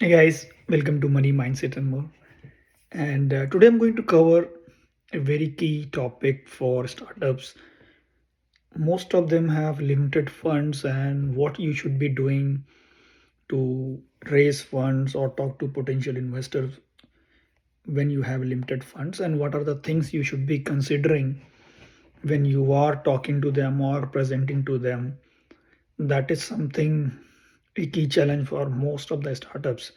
Hey guys, welcome to Money Mindset and More. And today I'm going to cover a very key topic for startups. Most of them have limited funds, and what you should be doing to raise funds or talk to potential investors when you have limited funds, and what are the things you should be considering when you are talking to them or presenting to them. That is something a key challenge for most of the startups.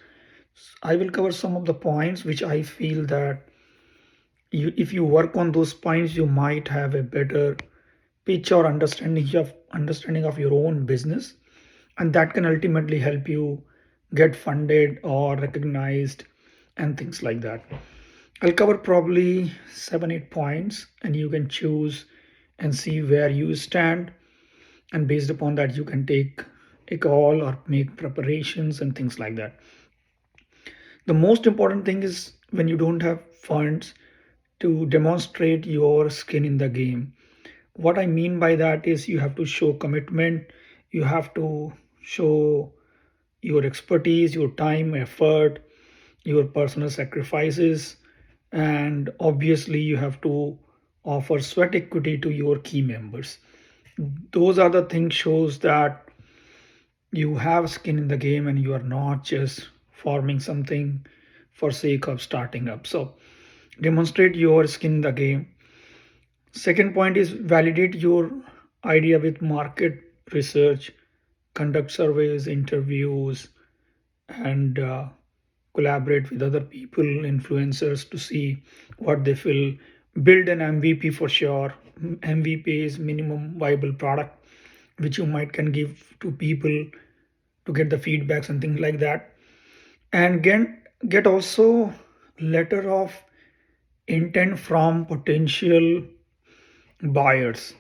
I will cover some of the points which I feel that if you work on those points, you might have a better pitch or understanding of your own business, and that can ultimately help you get funded or recognized and things like that. I'll cover probably 7 8 points, and you can choose and see where you stand, and based upon that you can take a call or make preparations and things like that. The most important thing is when you don't have funds to demonstrate your skin in the game. What I mean by that is you have to show commitment, you have to show your expertise, your time, effort, your personal sacrifices, and obviously you have to offer sweat equity to your key members. Those are the things shows that you have skin in the game and you are not just forming something for sake of starting up. So demonstrate your skin in the game. Second point is validate your idea with market research, conduct surveys, interviews, and collaborate with other people, influencers, to see what they feel. Build an MVP for sure. MVP is minimum viable product, which you might can give to people to get the feedbacks and things like that. And get also letter of intent from potential buyers.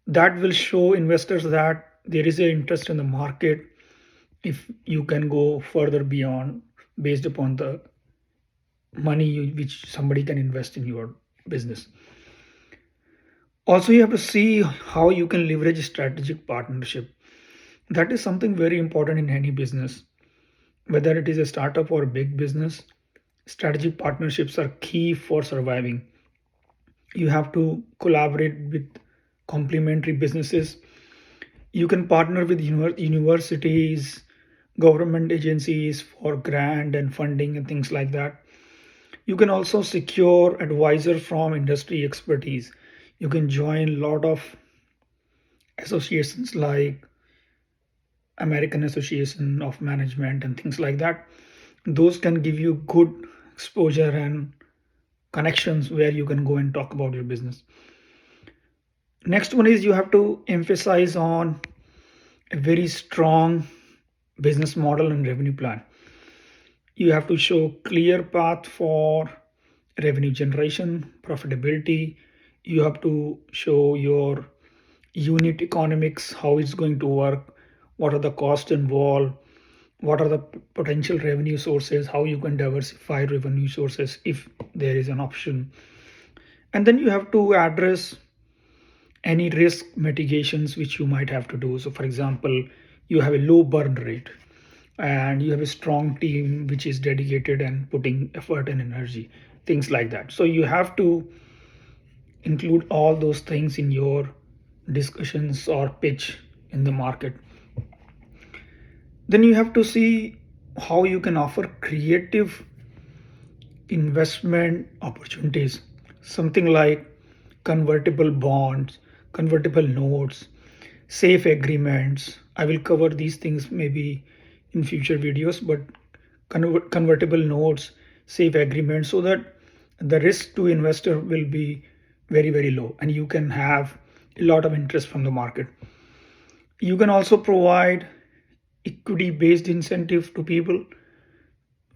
That will show investors that there is an interest in the market if you can go further beyond based upon the which somebody can invest in your business. Also, you have to see how you can leverage strategic partnership. That is something very important in any business, whether it is a startup or a big business. Strategic partnerships are key for surviving. You have to collaborate with complementary businesses. You can partner with universities, government agencies for grant and funding and things like that. You can also secure advisor from industry expertise. You can join a lot of associations like American Association of Management and things like that. Those can give you good exposure and connections where you can go and talk about your business. Next one is you have to emphasize on a very strong business model and revenue plan. You have to show clear path for revenue generation, profitability. You have to show your unit economics, how it's going to work, what are the costs involved, what are the potential revenue sources, how you can diversify revenue sources if there is an option. And then you have to address any risk mitigations which you might have to do. So, for example, you have a low burn rate and you have a strong team which is dedicated and putting effort and energy, things like that. So, you have to include all those things in your discussions or pitch in the market. Then you have to see how you can offer creative investment opportunities, something like convertible bonds, convertible notes, safe agreements. I will cover these things maybe in future videos, but convertible notes, safe agreements, so that the risk to investor will be very, very low and you can have a lot of interest from the market. You can also provide equity based incentive to people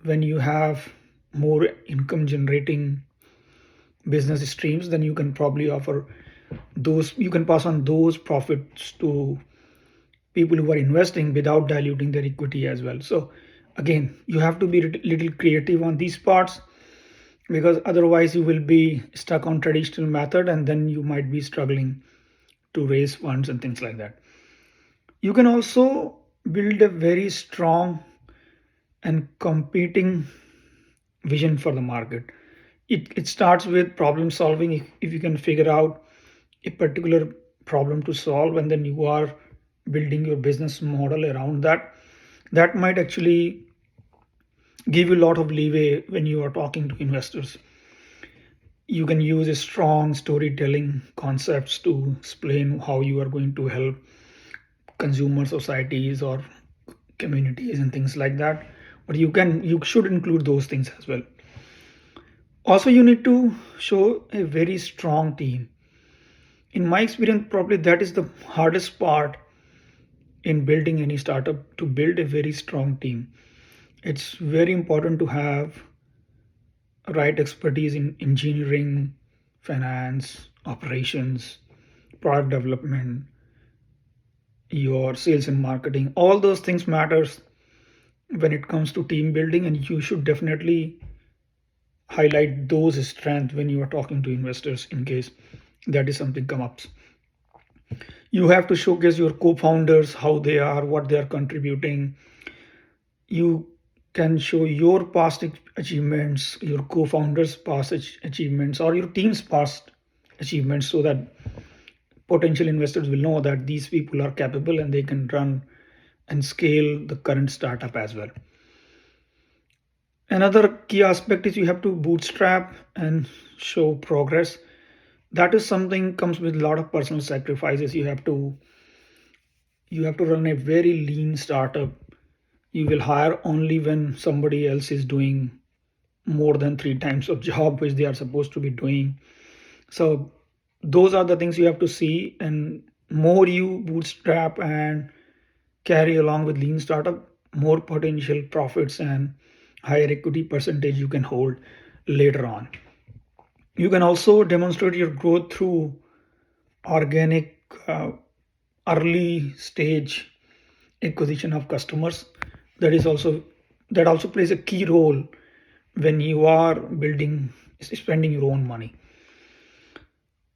when you have more income generating business streams. Then you can probably offer those, you can pass on those profits to people who are investing without diluting their equity as well. So again, you have to be a little creative on these parts, because otherwise you will be stuck on traditional method and then you might be struggling to raise funds and things like that. You can also build a very strong and competing vision for the market. It starts with problem solving. If you can figure out a particular problem to solve and then you are building your business model around that, that might actually give you a lot of leeway when you are talking to investors. You can use a strong storytelling concepts to explain how you are going to help consumer societies or communities and things like that, but you should include those things as well. Also, you need to show a very strong team. In my experience, probably that is the hardest part in building any startup, to build a very strong team. It's very important to have right expertise in engineering, finance, operations, product development, your sales and marketing. All those things matters when it comes to team building, and you should definitely highlight those strengths when you are talking to investors in case that is something come up. You have to showcase your co-founders, how they are, what they are contributing. You can show your past achievements, your co-founders past achievements, or your team's past achievements, so that potential investors will know that these people are capable and they can run and scale the current startup as well. Another key aspect is you have to bootstrap and show progress. That is something comes with a lot of personal sacrifices. You have to run a very lean startup. You will hire only when somebody else is doing more than 3 times of job which they are supposed to be doing. So those are the things you have to see, and more you bootstrap and carry along with lean startup, more potential profits and higher equity percentage you can hold later on. You can also demonstrate your growth through organic early stage acquisition of customers. That also plays a key role when you are building, spending your own money.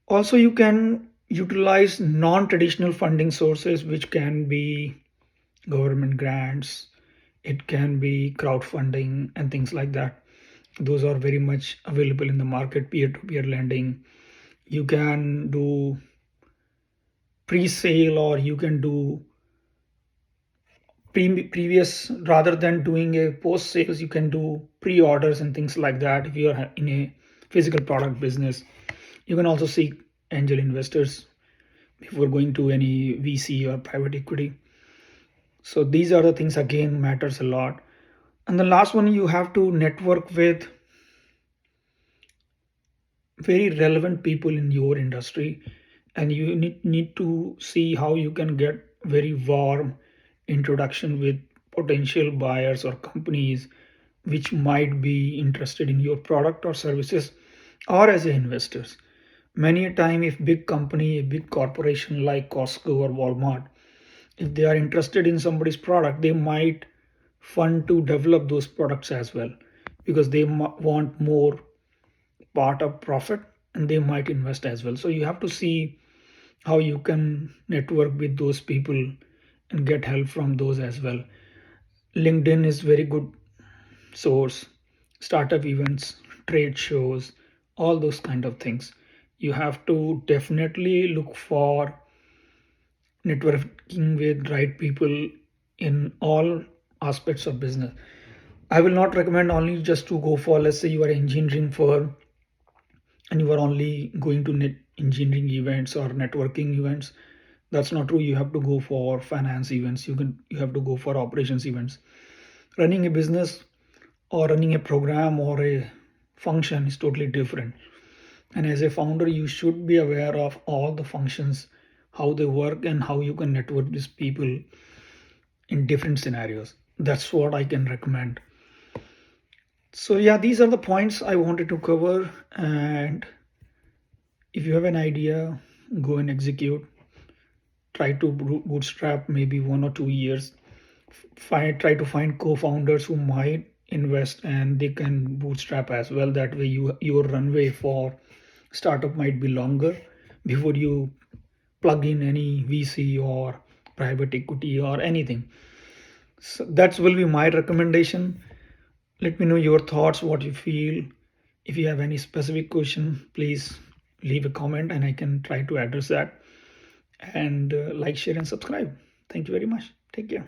Also, you can utilize non-traditional funding sources, which can be government grants, it can be crowdfunding and things like that. Those are very much available in the market. Peer-to-peer lending, you can do pre-sale, or you can do previous, rather than doing a post sales, you can do pre-orders and things like that. If you are in a physical product business, you can also seek angel investors before going to any VC or private equity. So these are the things again matters a lot. And the last one, you have to network with very relevant people in your industry, and you need to see how you can get very warm introduction with potential buyers or companies which might be interested in your product or services, or as investors. Many a time, if big company, a big corporation like Costco or Walmart, if they are interested in somebody's product, they might fund to develop those products as well, because they want more part of profit, and they might invest as well. So you have to see how you can network with those people and get help from those as well. LinkedIn is very good source. Startup events, trade shows, all those kind of things. You have to definitely look for networking with right people in all aspects of business. I will not recommend only just to go for, let's say you are an engineering firm and you are only going to net engineering events or networking events. That's not true. You have to go for finance events. You have to go for operations events. Running a business or running a program or a function is totally different. And as a founder, you should be aware of all the functions, how they work, and how you can network with people in different scenarios. That's what I can recommend. So yeah, these are the points I wanted to cover. And if you have an idea, go and execute. Try to bootstrap maybe 1 or 2 years. Try to find co-founders who might invest and they can bootstrap as well. That way, your runway for startup might be longer before you plug in any VC or private equity or anything. So that will be my recommendation. Let me know your thoughts, what you feel. If you have any specific question, please leave a comment and I can try to address that. And like, share, and subscribe. Thank you very much. Take care.